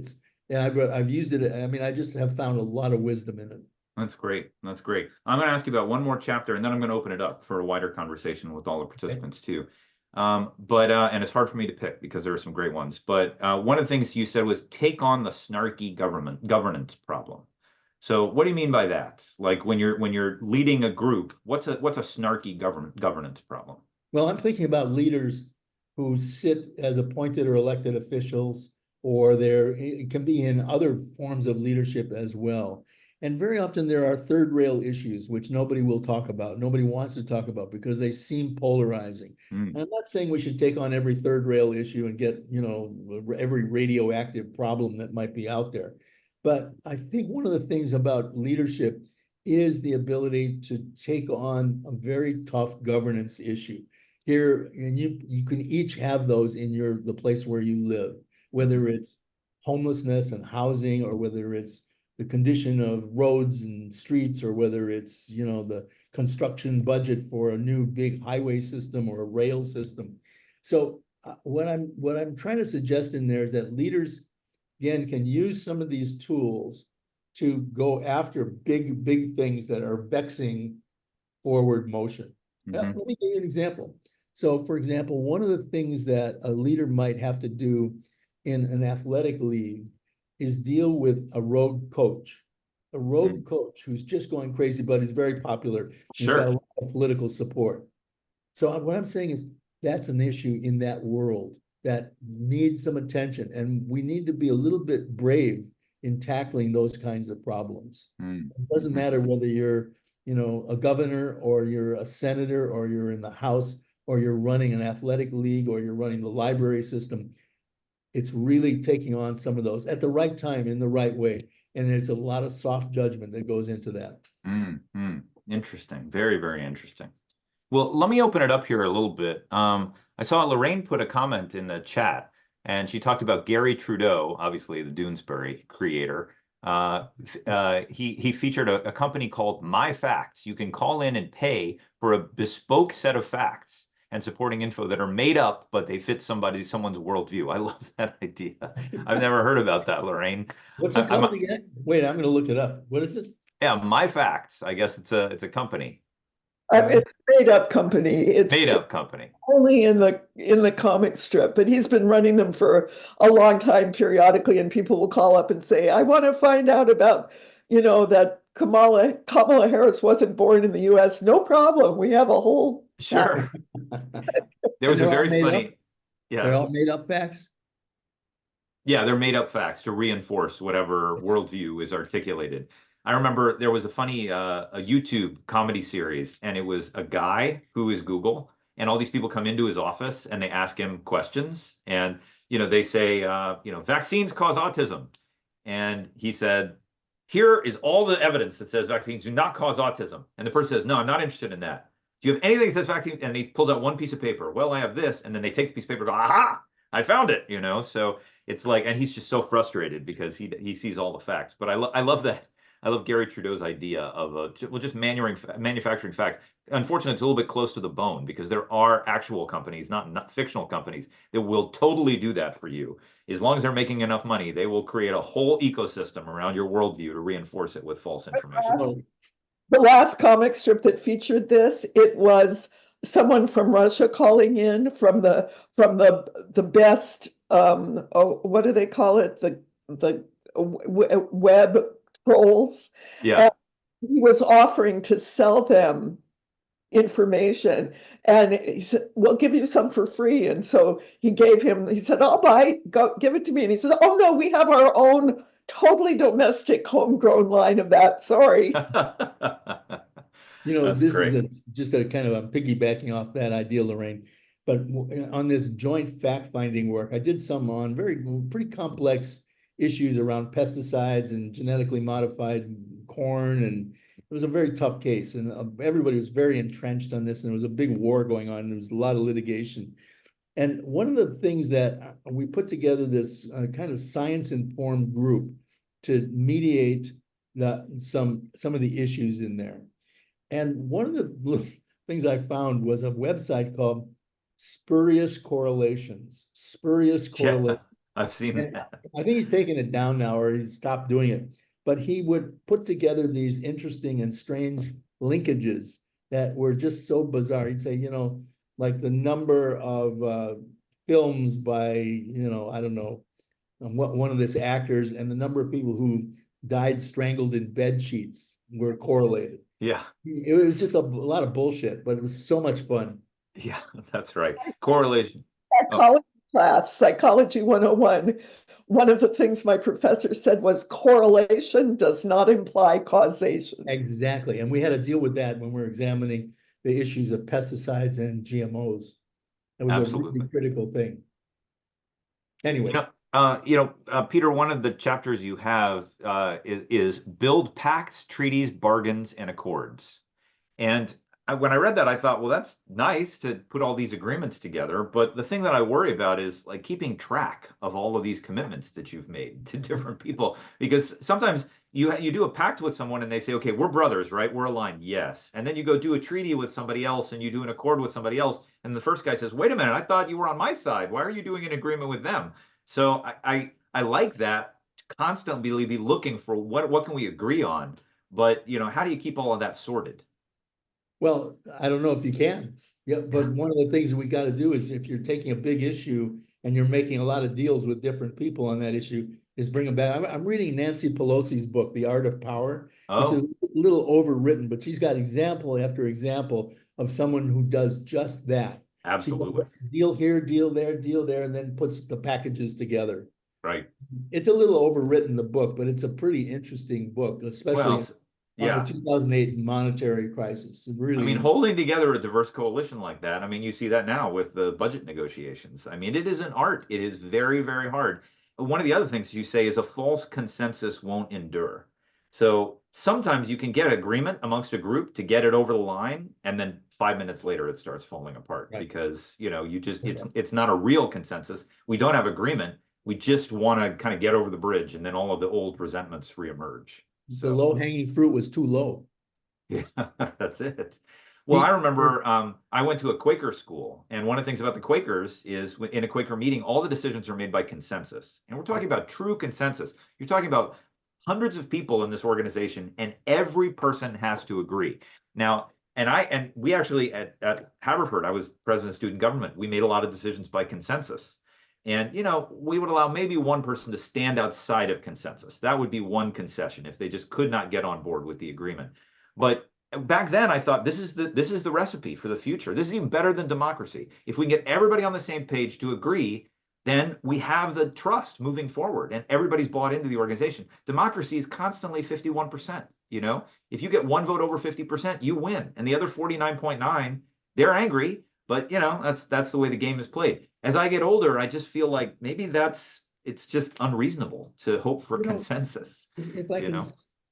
I've used it. I mean, I just have found a lot of wisdom in it. That's great. That's great. I'm going to ask you about one more chapter, and then I'm going to open it up for a wider conversation with all the participants too. And it's hard for me to pick because there are some great ones. But one of the things you said was take on the snarky governance problem. So what do you mean by that? Like when you're leading a group, what's a snarky governance problem? Well, I'm thinking about leaders who sit as appointed or elected officials, or it can be in other forms of leadership as well. And very often there are third rail issues which nobody will talk about, nobody wants to talk about because they seem polarizing. And I'm not saying we should take on every third rail issue and get, every radioactive problem that might be out there. But I think one of the things about leadership is the ability to take on a very tough governance issue. Here, and you can each have those in the place where you live, whether it's homelessness and housing, or whether it's the condition of roads and streets, or whether it's, the construction budget for a new big highway system or a rail system. So what I'm trying to suggest in there is that leaders, again, can use some of these tools to go after big things that are vexing forward motion. Let me give you an example. So, for example, one of the things that a leader might have to do in an athletic league is deal with a rogue coach. A rogue coach who's just going crazy, but is very popular. He's got a lot of political support. So what I'm saying is that's an issue in that world that needs some attention, and we need to be a little bit brave in tackling those kinds of problems. It doesn't matter whether you're, a governor, or you're a senator, or you're in the House, or you're running an athletic league, or you're running the library system. It's really taking on some of those at the right time in the right way. And there's a lot of soft judgment that goes into that. Interesting. Very, very interesting. Well, let me open it up here a little bit. I saw Lorraine put a comment in the chat, and she talked about Gary Trudeau, obviously the Doonesbury creator. He featured a company called My Facts. You can call in and pay for a bespoke set of facts and supporting info that are made up, but they fit someone's worldview. I love that idea. I've never heard about that, Lorraine. What's it called again? Wait, I'm going to look it up. What is it? Yeah, My Facts. I guess it's a company. It's a made-up company. It's made-up company. Only in the comic strip, but he's been running them for a long time periodically, and people will call up and say, "I want to find out about, that Kamala Harris wasn't born in the U.S." No problem. We have a whole Sure. There was a very funny. Yeah. They're all made up facts. Yeah, they're made up facts to reinforce whatever worldview is articulated. I remember there was a funny a YouTube comedy series, and it was a guy who is Google, and all these people come into his office and they ask him questions, and they say vaccines cause autism, and he said, here is all the evidence that says vaccines do not cause autism, and the person says, no, I'm not interested in that. Do you have anything that says vaccine? And he pulls out one piece of paper. Well, I have this, and then they take the piece of paper and go, aha, I found it. So it's like, and he's just so frustrated because he sees all the facts. But I love that. I love Gary Trudeau's idea of just manufacturing facts. Unfortunately, it's a little bit close to the bone because there are actual companies, not fictional companies, that will totally do that for you. As long as they're making enough money, they will create a whole ecosystem around your worldview to reinforce it with false information. The last comic strip that featured this, it was someone from Russia calling in from the best what do they call it, the web trolls. Yeah. He was offering to sell them information, and he said, we'll give you some for free. And so he said, I'll buy, go give it to me. And he said, oh no, we have our own totally domestic homegrown line of that. Sorry. That's This great. is just a kind of, I'm piggybacking off that idea, Lorraine. But on this joint fact-finding work, I did some on pretty complex issues around pesticides and genetically modified corn, and it was a very tough case, and everybody was very entrenched on this, and there was a big war going on, and there was a lot of litigation. And one of the things that we put together this kind of science-informed group to mediate some of the issues in there. And one of the things I found was a website called Spurious Correlations. Spurious Correlations. Yeah, I've seen that. I think he's taken it down now, or he's stopped doing it. But he would put together these interesting and strange linkages that were just so bizarre. He'd say, like the number of films by, I don't know, one of these actors, and the number of people who died strangled in bed sheets were correlated. Yeah. It was just a lot of bullshit, but it was so much fun. Yeah, that's right. Correlation. Psychology class, Psychology 101. One of the things my professor said was correlation does not imply causation. Exactly. And we had to deal with that when we were examining the issues of pesticides and GMOs. It was a really critical thing. Anyway. Peter, one of the chapters you have is build pacts, treaties, bargains, and accords. And when I read that, I thought, well, that's nice to put all these agreements together. But the thing that I worry about is like keeping track of all of these commitments that you've made to different people, because sometimes you do a pact with someone and they say, okay, we're brothers, right? We're aligned. Yes. And then you go do a treaty with somebody else and you do an accord with somebody else. And the first guy says, wait a minute, I thought you were on my side. Why are you doing an agreement with them? So I like that, to constantly be looking for what can we agree on, but how do you keep all of that sorted? Well, I don't know if you can. Yeah, but one of the things that we got to do is, if you're taking a big issue and you're making a lot of deals with different people on that issue, is bring them back. I'm reading Nancy Pelosi's book, The Art of Power, which is a little overwritten, but she's got example after example of someone who does just that. Absolutely. Deal here, deal there, and then puts the packages together. Right. It's a little overwritten, the book, but it's a pretty interesting book, especially on the 2008 monetary crisis. Really, holding together a diverse coalition like that, you see that now with the budget negotiations. It is an art. It is very, very hard. One of the other things you say is a false consensus won't endure. So sometimes you can get agreement amongst a group to get it over the line, and then 5 minutes later it starts falling apart because it's not a real consensus. We don't have agreement. We just want to kind of get over the bridge, and then all of the old resentments reemerge. The low-hanging fruit was too low. Yeah, that's it. Well, I remember I went to a Quaker school, and one of the things about the Quakers is in a Quaker meeting, all the decisions are made by consensus. And we're talking about true consensus. You're talking about hundreds of people in this organization, and every person has to agree. Now, and we actually at Haverford, I was president of student government. We made a lot of decisions by consensus. And, we would allow maybe one person to stand outside of consensus. That would be one concession if they just could not get on board with the agreement. But back then I thought this is the recipe for the future. This is even better than democracy. If we can get everybody on the same page to agree, then we have the trust moving forward and everybody's bought into the organization. Democracy is constantly 51%. If you get one vote over 50%, you win. And the other 49.9, they're angry, but that's the way the game is played. As I get older, I just feel like maybe it's just unreasonable to hope for consensus. If I can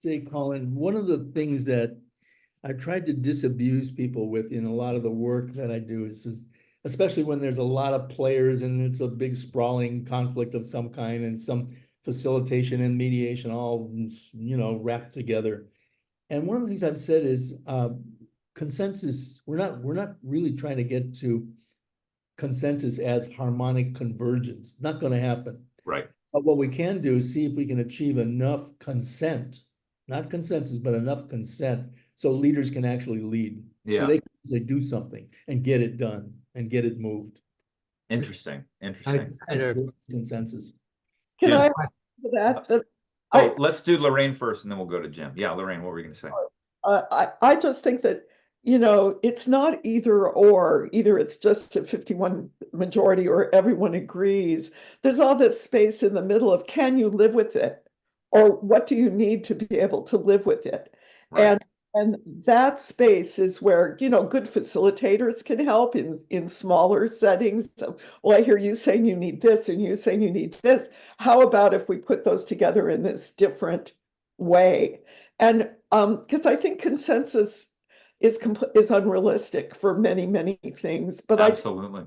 say, Colin, one of the things that I tried to disabuse people with in a lot of the work that I do is especially when there's a lot of players and it's a big sprawling conflict of some kind and some facilitation and mediation all, wrapped together. And one of the things I've said is consensus, we're not really trying to get to consensus as harmonic convergence. Not going to happen. Right. But what we can do is see if we can achieve enough consent, not consensus, but enough consent so leaders can actually lead. Yeah. So they can They do something and get it done and get it moved. Interesting, I interesting. had a There's consensus. Can Jim? I add to that? Oh, let's do Lorraine first, and then we'll go to Jim. Yeah, Lorraine, what were you going to say? I just think that, it's not either or, either it's just a 51 majority or everyone agrees. There's all this space in the middle of, can you live with it? Or what do you need to be able to live with it? Right. And that space is where, good facilitators can help in smaller settings. So, well, I hear you saying you need this and you saying you need this. How about if we put those together in this different way? And because I think consensus is unrealistic for many, many things, but Absolutely.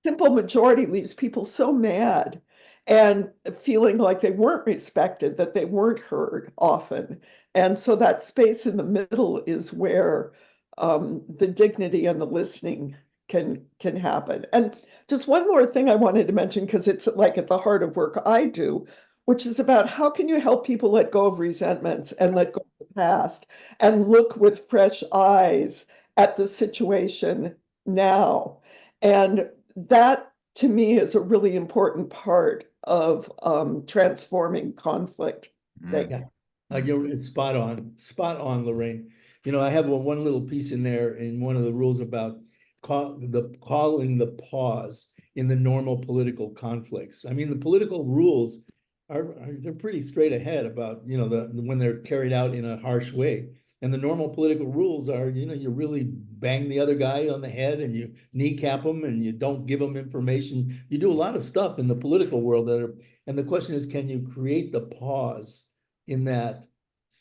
simple majority leaves people so mad and feeling like they weren't respected, that they weren't heard often. And so that space in the middle is where the dignity and the listening can happen. And just one more thing I wanted to mention, because it's like at the heart of work I do, which is about how can you help people let go of resentments and let go of the past and look with fresh eyes at the situation now. And that to me is a really important part of transforming conflict. Mm. It's spot on, Lorraine. I have one little piece in there in one of the rules about calling the pause in the normal political conflicts. I mean, the political rules they're pretty straight ahead about, when they're carried out in a harsh way. And the normal political rules are, you really bang the other guy on the head and you kneecap them and you don't give them information. You do a lot of stuff in the political world and the question is, can you create the pause in that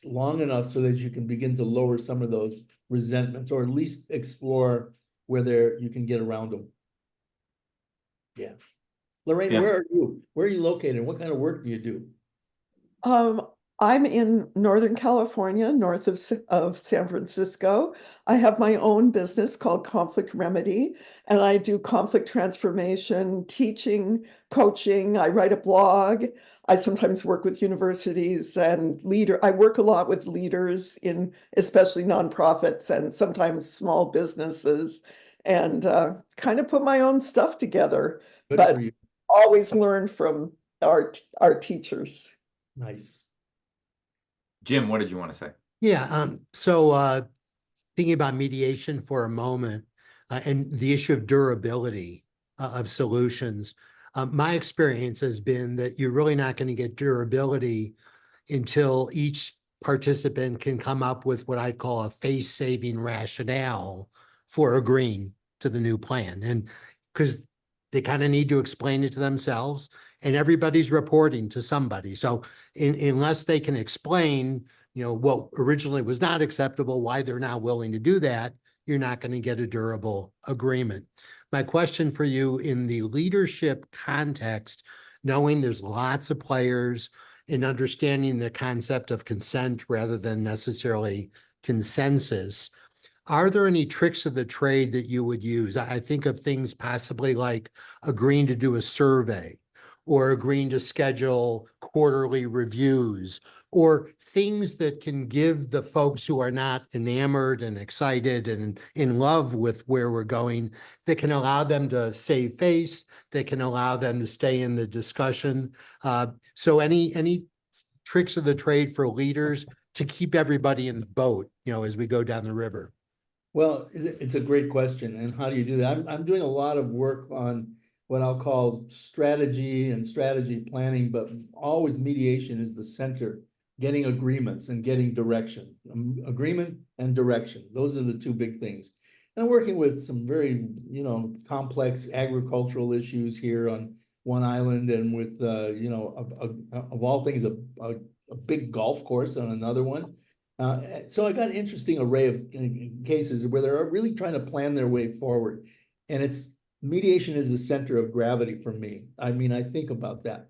long enough so that you can begin to lower some of those resentments, or at least explore where you can get around them. Yeah. Lorraine, Yeah. where are you? Where are you located? What kind of work do you do? I'm in Northern California, north of San Francisco. I have my own business called Conflict Remedy, and I do conflict transformation, teaching, coaching. I write a blog. I sometimes work with universities and I work a lot with leaders in especially nonprofits and sometimes small businesses, and kind of put my own stuff together. Good But for you. always learn from our teachers. Nice. Jim, what did you want to say? Yeah, so thinking about mediation for a moment and the issue of durability of solutions, my experience has been that you're really not going to get durability until each participant can come up with what I call a face-saving rationale for agreeing to the new plan. And because they kind of need to explain it to themselves, and everybody's reporting to somebody. So unless they can explain, what originally was not acceptable, why they're now willing to do that, you're not going to get a durable agreement. My question for you in the leadership context, knowing there's lots of players in understanding the concept of consent rather than necessarily consensus, are there any tricks of the trade that you would use? I think of things possibly like agreeing to do a survey or agreeing to schedule quarterly reviews, or things that can give the folks who are not enamored and excited and in love with where we're going, that can allow them to save face, that can allow them to stay in the discussion. So any tricks of the trade for leaders to keep everybody in the boat, as we go down the river? Well, it's a great question. And how do you do that? I'm doing a lot of work on what I'll call strategy and strategy planning, but always mediation is the center, getting agreements and getting direction. Agreement and direction. Those are the two big things. And I'm working with some very, complex agricultural issues here on one island, and with, of all things, a big golf course on another one. So I got an interesting array of cases where they're really trying to plan their way forward. And mediation is the center of gravity for me. I mean, I think about that.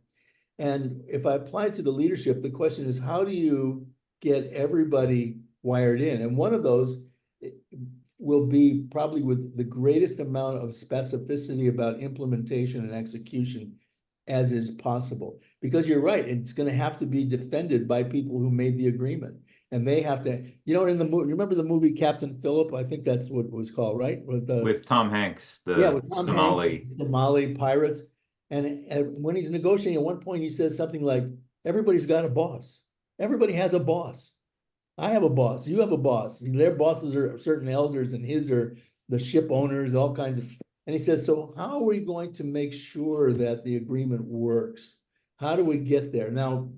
And if I apply it to the leadership, the question is, how do you get everybody wired in? And one of those will be probably with the greatest amount of specificity about implementation and execution as is possible. Because you're right, it's going to have to be defended by people who made the agreement. And they have to, in the movie, remember the movie Captain Phillip? I think that's what it was called, right? With Tom Hanks, Yeah, the with Tom Hanks, Somali. Somali pirates. And when he's negotiating, at one point he says something like, everybody's got a boss. Everybody has a boss. I have a boss. You have a boss. Their bosses are certain elders, and his are the ship owners, all kinds of. And he says, so how are we going to make sure that the agreement works? How do we get there? Now,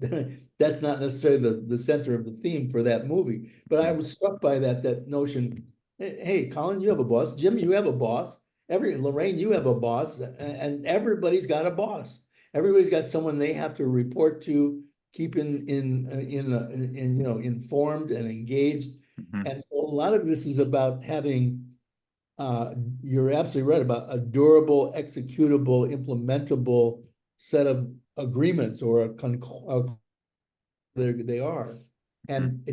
that's not necessarily the center of the theme for that movie, but I was struck by that notion. Hey, Colin, you have a boss. Jim, you have a boss. Lorraine, you have a boss, and everybody's got a boss. Everybody's got someone they have to report to, keep informed and engaged. Mhm. And so a lot of this is about having, you're absolutely right, about a durable, executable, implementable set of agreements, or they are. And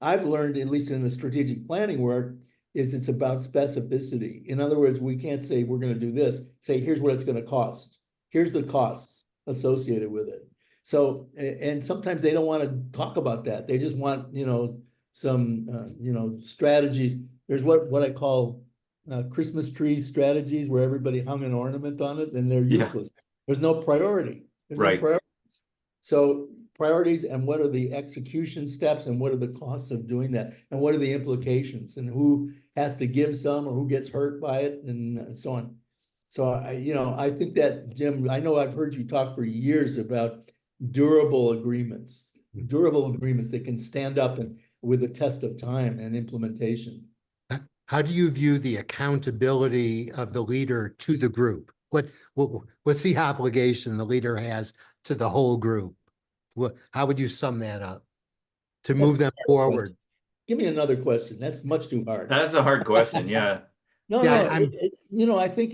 I've learned, at least in the strategic planning work, it's about specificity. In other words, we can't say we're going to do this. Say, here's what it's going to cost. Here's the costs associated with it. So, and sometimes they don't want to talk about that. They just want, some, strategies. There's what I call Christmas tree strategies, where everybody hung an ornament on it, and they're Yeah. useless. There's no priority. There's no Right. priorities. So priorities, and what are the execution steps, and what are the costs of doing that, and what are the implications, and who has to give some, or who gets hurt by it, and so on. So I think that, Jim, I know I've heard you talk for years about durable agreements that can stand up and with the test of time and implementation. How do you view the accountability of the leader to the group? What's the obligation the leader has to the whole group? How would you sum that up to move them forward? Give me another question. That's much too hard. That's a hard question. Yeah. No, Yeah, I think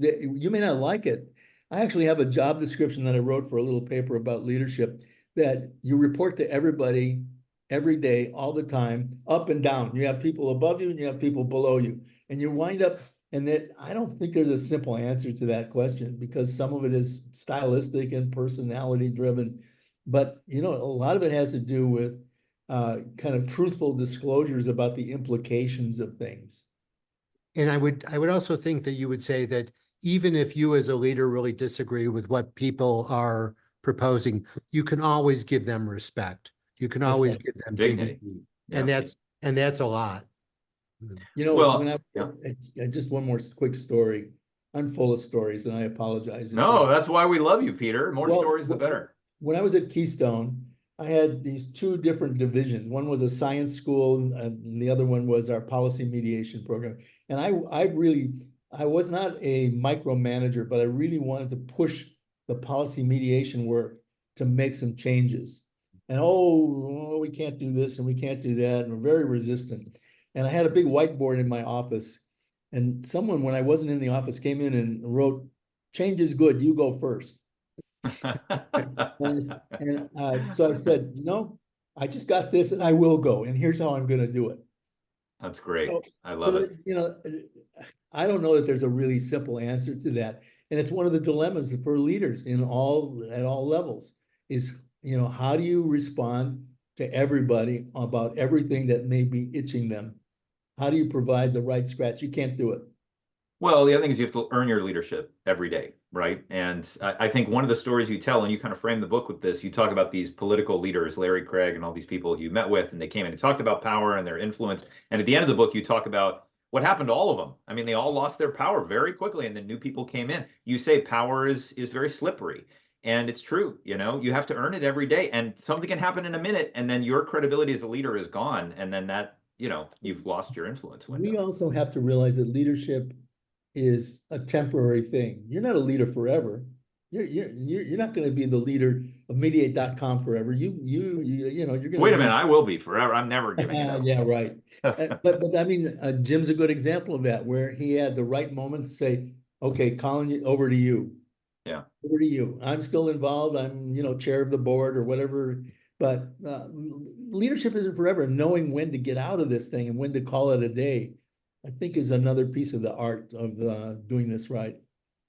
that you may not like it. I actually have a job description that I wrote for a little paper about leadership, that you report to everybody every day, all the time, up and down. You have people above you and you have people below you. And you wind up, and that I don't think there's a simple answer to that question, because some of it is stylistic and personality driven. But a lot of it has to do with kind of truthful disclosures about the implications of things. And I would also think that you would say that even if you as a leader really disagree with what people are proposing, you can always give them respect. You can always give them dignity. And that's a lot. When just one more quick story. I'm full of stories, and I apologize. No, that's why we love you, Peter. More stories, the better. When I was at Keystone, I had these two different divisions. One was a science school, and the other one was our policy mediation program. And I was not a micromanager, but I really wanted to push the policy mediation work to make some changes. And we can't do this and we can't do that, and we're very resistant. And I had a big whiteboard in my office, and someone, when I wasn't in the office, came in and wrote, "Change is good, you go first." So I said, I just got this, and I will go, and here's how I'm going to do it. That's great. I love it. I don't know that there's a really simple answer to that. And it's one of the dilemmas for leaders at all levels is, how do you respond to everybody about everything that may be itching them? How do you provide the right scratch? You can't do it. Well, the other thing is you have to earn your leadership every day, right? And I think one of the stories you tell, and you kind of frame the book with this, you talk about these political leaders, Larry Craig and all these people you met with, and they came in and talked about power and their influence. And at the end of the book, you talk about what happened to all of them. I mean, they all lost their power very quickly, and then new people came in. You say power is very slippery. And it's true, you have to earn it every day. And something can happen in a minute, and then your credibility as a leader is gone. And then that, you've lost your influence window. We also have to realize that leadership is a temporary thing. You're not a leader forever. You're not going to be the leader of Mediate.com forever. You're going to wait a minute. I will be forever. I'm never giving it up. Yeah, right. But I mean, Jim's a good example of that, where he had the right moment to say, "Okay, Colin, over to you." Yeah. Over to you. I'm still involved. I'm, chair of the board or whatever. But leadership isn't forever. Knowing when to get out of this thing and when to call it a day, I think, is another piece of the art of doing this right.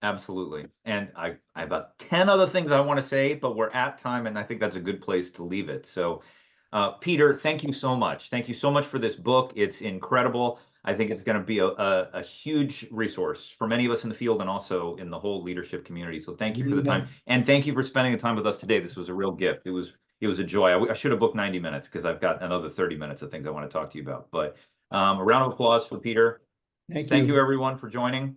Absolutely. And I have about 10 other things I want to say, but we're at time, and I think that's a good place to leave it. So Peter, thank you so much. Thank you so much for this book. It's incredible. I think it's going to be a huge resource for many of us in the field and also in the whole leadership community. So thank you for the time, and thank you for spending the time with us today. This was a real gift. It was a joy. I should have booked 90 minutes because I've got another 30 minutes of things I want to talk to you about. But a round of applause for Peter. Thank Thank you you. everyone for joining.